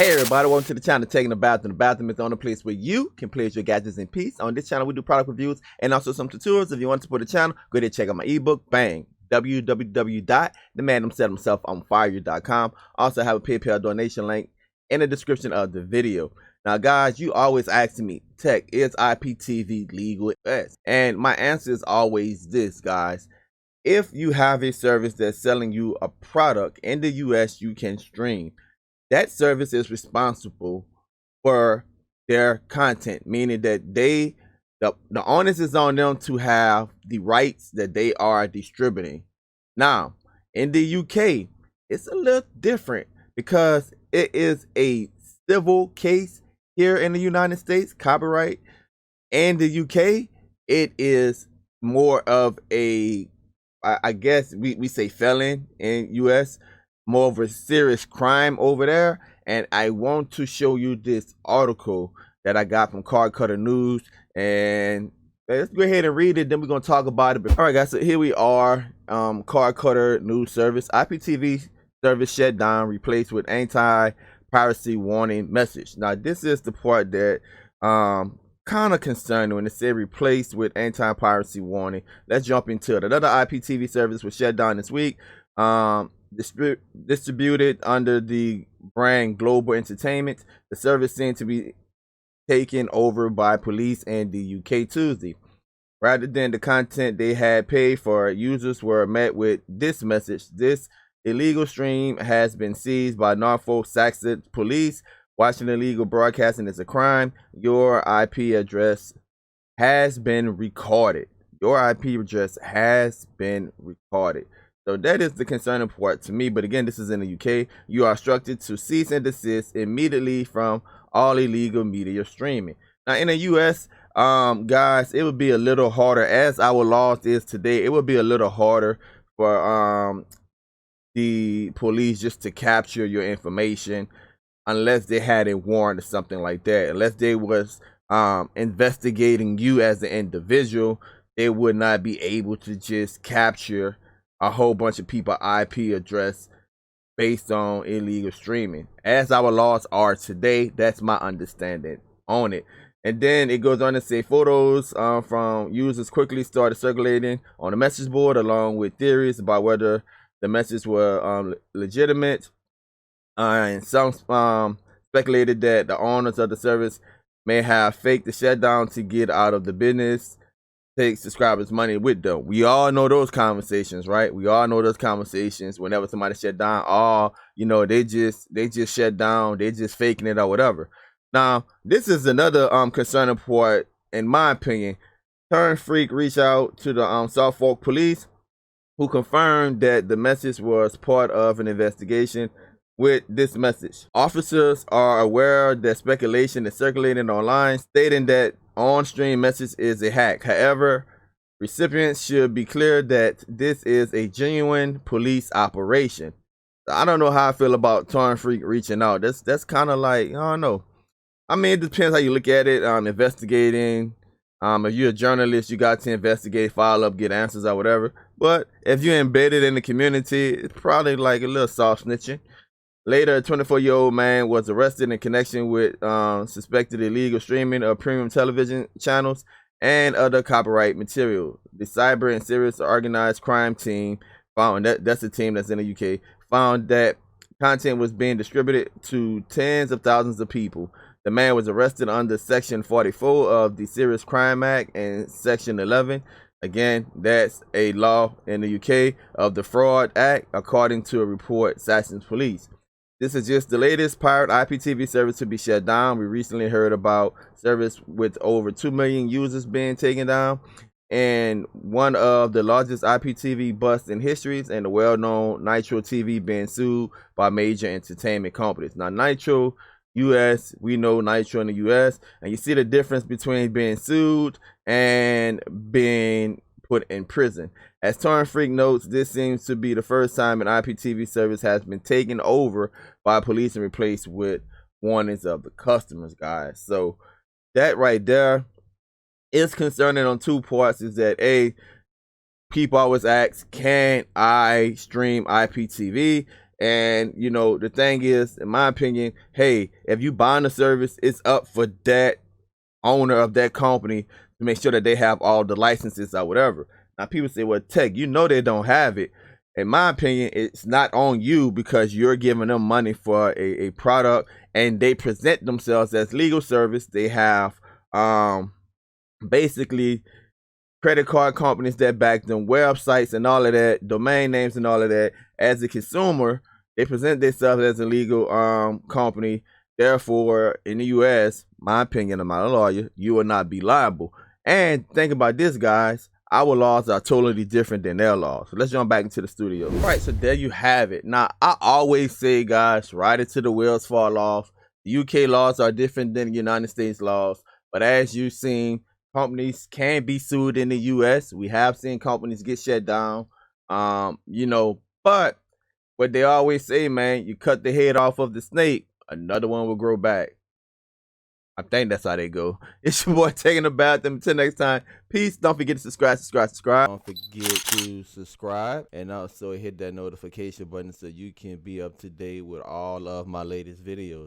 Hey everybody, welcome to the channel Taking a Bath. And the bathroom is the only place where you can place your gadgets in peace. On this channel we do product reviews and also some tutorials. If you want to support the channel, go ahead and check out my ebook, bang, www.themanhimselfonfire.com. Also have a PayPal donation link in the description of the video. Now guys, you always ask me, Tech, is IPTV legal? Yes. And my answer is always this, guys. If you have a service that's selling you a product in the US you can stream, that service is responsible for their content, meaning that the onus is on them to have the rights that they are distributing. Now, in the UK, it's a little different because it is a civil case. Here in the United States, copyright. In the UK, it is more of a, I guess we say felon in US, more of a serious crime over there. And I want to show you this article that I got from Card Cutter News, and let's go ahead and read it, then we're going to talk about it. All right guys, so here we are. Card Cutter News service, IPTV service shut down, replaced with anti-piracy warning message. Now this is the part that kind of concerning when it said replaced with anti-piracy warning. Let's jump into it. Another IPTV service was shut down this week, distributed under the brand Global Entertainment. The service seemed to be taken over by police in the UK Tuesday. Rather than the content they had paid for, users were met with this message: this illegal stream has been seized by Norfolk Saxon police. Watching illegal broadcasting is a crime. Your IP address has been recorded. Your IP address has been recorded. So that is the concerning part to me. But again, this is in the UK. You are instructed to cease and desist immediately from all illegal media streaming. Now in the US, guys, it would be a little harder, as our laws is today. It would be a little harder for the police just to capture your information unless they had a warrant or something like that. Unless they was investigating you as an individual, they would not be able to just capture a whole bunch of people IP address based on illegal streaming. As our laws are today, that's my understanding on it. And then it goes on to say photos from users quickly started circulating on the message board, along with theories about whether the message were legitimate. And some speculated that the owners of the service may have faked the shutdown to get out of the business, take subscribers' money with them. We all know those conversations, right? We all know those conversations whenever somebody shut down. Oh, you know, they just shut down, they just faking it or whatever. Now, this is another concerning part, in my opinion. Turn Freak reached out to the Suffolk police, who confirmed that the message was part of an investigation. With this message, officers are aware that speculation is circulating online stating that on-stream message is a hack. However, recipients should be clear that this is a genuine police operation. I don't know how I feel about Turn Freak reaching out. That's kind of like, I don't know. I mean, it depends how you look at it. Investigating. If you're a journalist, you got to investigate, follow up, get answers or whatever. But if you're embedded in the community, it's probably like a little soft snitching. Later, a 24-year-old man was arrested in connection with suspected illegal streaming of premium television channels and other copyright material. The Cyber and Serious Organized Crime Team found that's a team that's in the UK, found that content was being distributed to tens of thousands of people. The man was arrested under Section 44 of the Serious Crime Act and Section 11. Again, that's a law in the UK of the Fraud Act, according to a report Saxon's police. This is just the latest pirate IPTV service to be shut down. We recently heard about service with over 2 million users being taken down, and one of the largest IPTV busts in history, and the well-known Nitro TV being sued by major entertainment companies. Now, Nitro US, we know Nitro in the US, and you see the difference between being sued and being put in prison. As Turn Freak notes, this seems to be the first time an IPTV service has been taken over by police and replaced with warnings of the customers, guys. So that right there is concerning on two parts. Is that people always ask, can I stream IPTV? And you know, the thing is, in my opinion, hey, if you buying a service, it's up for that owner of that company to make sure that they have all the licenses or whatever. Now people say, well, Tech, you know they don't have it. In my opinion, it's not on you because you're giving them money for a product and they present themselves as legal service. They have basically credit card companies that back them, websites and all of that, domain names and all of that. As a consumer, they present themselves as a legal company. Therefore, in the US, my opinion, I'm not a lawyer, you will not be liable. And think about this, guys. Our laws are totally different than their laws. So let's jump back into the studio. All right, so there you have it. Now, I always say, guys, right into the wheels fall off. The UK laws are different than the United States laws. But as you've seen, companies can be sued in the US. We have seen companies get shut down. You know, but what they always say, man, you cut the head off of the snake, another one will grow back. I think that's how they go. It's your boy taking a bath. Until next time, peace. Don't forget to subscribe. Don't forget to subscribe and also hit that notification button so you can be up to date with all of my latest videos.